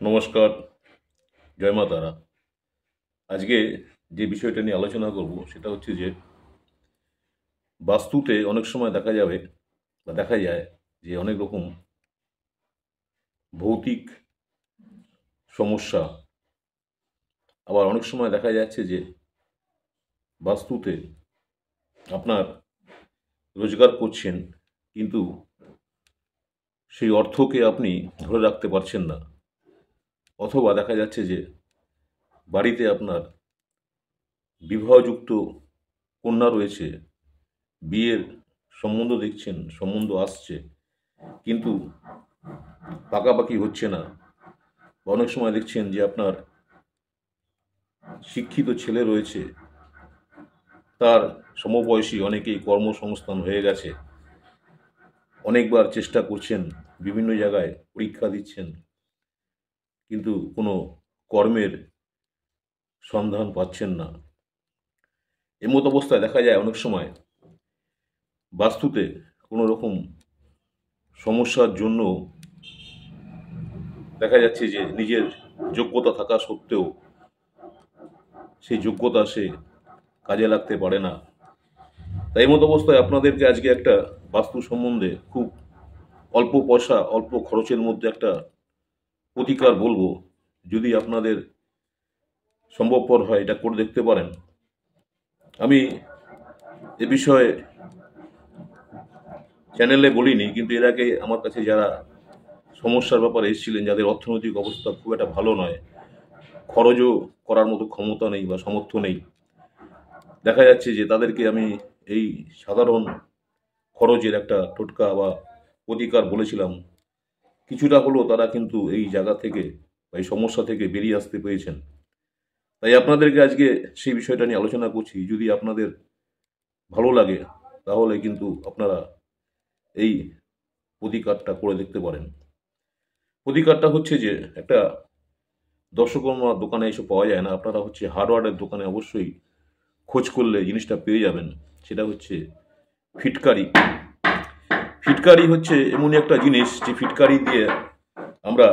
নমস্কার, জয় মা তারা। আজকে যে বিষয়টা নিয়ে আলোচনা করব সেটা হচ্ছে যে বাস্তুতে অনেক সময় দেখা যাবে বা দেখা যায় যে অনেক রকম ভৌতিক সমস্যা, আবার অনেক সময় দেখা যাচ্ছে যে বাস্তুতে আপনার রোজগার করছেন কিন্তু সেই অর্থকে আপনি ধরে রাখতে পারছেন না, অথবা দেখা যাচ্ছে যে বাড়িতে আপনার বিবাহযুক্ত কন্যা রয়েছে, বিয়ের সম্বন্ধ দেখছেন, সম্বন্ধ আসছে কিন্তু পাকাপাকি হচ্ছে না। বা অনেক সময় দেখছেন যে আপনার শিক্ষিত ছেলে রয়েছে, তার সমবয়সী অনেকেই কর্মসংস্থান হয়ে গেছে, অনেকবার চেষ্টা করছেন, বিভিন্ন জায়গায় পরীক্ষা দিচ্ছেন, কিন্তু কোনো কর্মের সন্ধান পাচ্ছেন না। এমত অবস্থায় দেখা যায় অনেক সময় বাস্তুতে কোনো রকম সমস্যার জন্য দেখা যাচ্ছে যে নিজের যোগ্যতা থাকা সত্ত্বেও সেই যোগ্যতা সে কাজে লাগতে পারে না। তাই এই মতো অবস্থায় আপনাদেরকে আজকে একটা বাস্তু সম্বন্ধে খুব অল্প পয়সা, অল্প খরচের মধ্যে একটা প্রতিকার বলবো। যদি আপনাদের সম্ভবপর হয় এটা করে দেখতে পারেন। আমি এ বিষয়ে চ্যানেলে বলিনি, কিন্তু এর আগে আমার কাছে যারা সমস্যার ব্যাপারে এসেছিলেন, যাদের অর্থনৈতিক অবস্থা খুব একটা ভালো নয়, খরচও করার মতো ক্ষমতা নেই বা সামর্থ্য নেই, দেখা যাচ্ছে যে তাদেরকে আমি এই সাধারণ খরচের একটা টোটকা বা প্রতিকার বলেছিলাম। কিছুটা হলেও তারা কিন্তু এই জায়গা থেকে বা এই সমস্যা থেকে বেরিয়ে আসতে পেরেছেন। তাই আপনাদেরকে আজকে সেই বিষয়টা নিয়ে আলোচনা করছি। যদি আপনাদের ভালো লাগে তাহলে কিন্তু আপনারা এই প্রতিকারটা করে দেখতে পারেন। প্রতিকারটা হচ্ছে যে একটা দর্শকর্মা দোকানে এসে পাওয়া যায় না, আপনারা হচ্ছে হার্ডওয়্যারের দোকানে অবশ্যই খোঁজ করলে জিনিসটা পেয়ে যাবেন। সেটা হচ্ছে ফিটকারি। ফিটকারি হচ্ছে এমনই একটা জিনিস যে ফিটকারি দিয়ে আমরা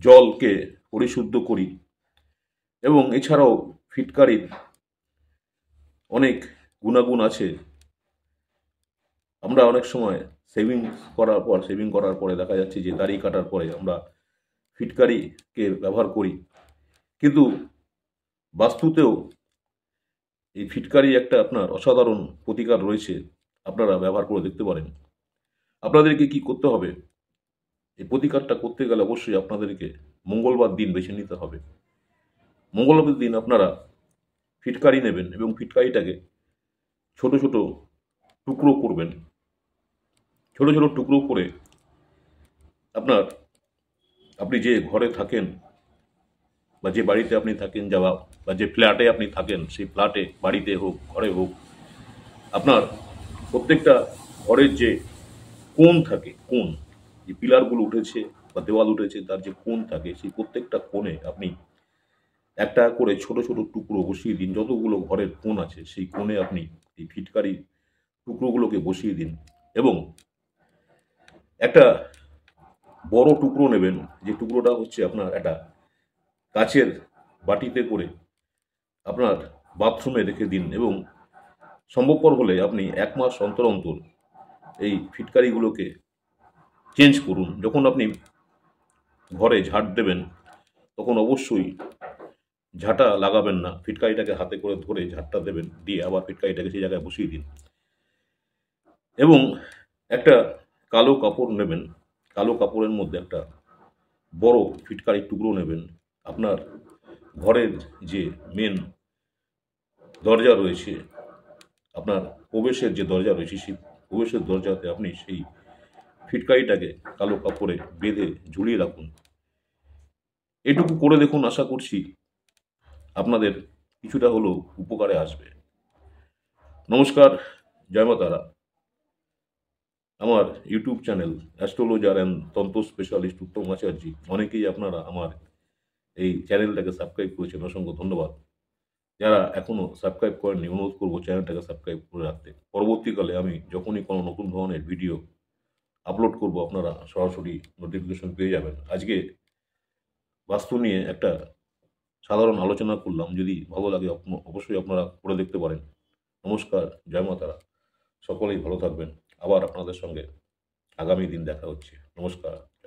জলকে পরিশুদ্ধ করি, এবং এছাড়াও ফিটকারির অনেক গুণাগুণ আছে। আমরা অনেক সময় সেভিং করার পরে দেখা যাচ্ছে যে দাড়ি কাটার পরে আমরা ফিটকারিকে ব্যবহার করি, কিন্তু বাস্তুতেও এই ফিটকারি একটা আপনার অসাধারণ প্রতিকার রয়েছে। আপনারা ব্যবহার করে দেখতে পারেন। আপনাদেরকে কি করতে হবে? এই প্রতিকারটা করতে গেলে অবশ্যই আপনাদেরকে মঙ্গলবার দিন বেছে নিতে হবে। মঙ্গলবার দিন আপনারা ফিটকারি নেবেন এবং ফিটকারিটাকে ছোট ছোট টুকরো করবেন। ছোট ছোট টুকরো করে আপনার আপনি যে ঘরে থাকেন বা যে বাড়িতে আপনি থাকেন, বা যে ফ্ল্যাটে আপনি থাকেন, সেই ফ্ল্যাটে, বাড়িতে হোক, ঘরে হোক, আপনার প্রত্যেকটা ঘরের যে কোণ থাকে, কোণ, যে পিলারগুলো উঠেছে বা দেওয়াল উঠেছে, তার যে কোণ থাকে, সেই প্রত্যেকটা কোণে আপনি একটা করে ছোট ছোট টুকরো বসিয়ে দিন। যতগুলো ঘরের কোণ আছে সেই কোণে আপনি এই ফিটকারি টুকরোগুলোকে বসিয়ে দিন, এবং একটা বড় টুকরো নেবেন। যে টুকরোটা হচ্ছে আপনার একটা কাচের বাটিতে করে আপনার বাথরুমে রেখে দিন, এবং সম্ভবপর হলে আপনি 1 মাস অন্তর অন্তর এই ফিটকারিগুলোকে চেঞ্জ করুন। যখন আপনি ঘরে ঝাড় দেবেন তখন অবশ্যই ঝাঁটা লাগাবেন না, ফিটকারিটাকে হাতে করে ধরে ঝাড়টা দেবেন, দিয়ে আবার ফিটকারিটাকে সেই জায়গায় বসিয়ে দিন। এবং একটা কালো কাপড় নেবেন, কালো কাপড়ের মধ্যে একটা বড় ফিটকারির টুকরো নেবেন। আপনার ঘরের যে মেন দরজা রয়েছে, আপনার প্রবেশের যে দরজা রয়েছে, সেই প্রবেশের দরজাতে আপনি সেই ফিটকারিটাকে কালো কাপড়ে বেঁধে ঝুলিয়ে রাখুন। এটুকু করে দেখুন, আশা করছি আপনাদের কিছুটা হলেও উপকারে আসবে। নমস্কার, জয় মা তারা। আমার ইউটিউব চ্যানেল অ্যাস্ট্রোলজার অ্যান্ড তন্ত্র স্পেশালিস্ট উত্তম আচার্যি, অনেকেই আপনারা আমার এই চ্যানেলটাকে সাবস্ক্রাইব করেছেন, অসংখ্য ধন্যবাদ। যারা এখনও সাবস্ক্রাইব করেননি, অনুরোধ করবো চ্যানেলটাকে সাবস্ক্রাইব করে রাখতে। পরবর্তীকালে আমি যখনই কোনো নতুন ধরনের ভিডিও আপলোড করব আপনারা সরাসরি নোটিফিকেশন পেয়ে যাবেন। আজকে বাস্তু নিয়ে একটা সাধারণ আলোচনা করলাম, যদি ভালো লাগে অবশ্যই আপনারা করে দেখতে পারেন। নমস্কার, জয় মা তারা। সকলেই ভালো থাকবেন। আবার আপনাদের সঙ্গে আগামী দিন দেখা হচ্ছে। নমস্কার।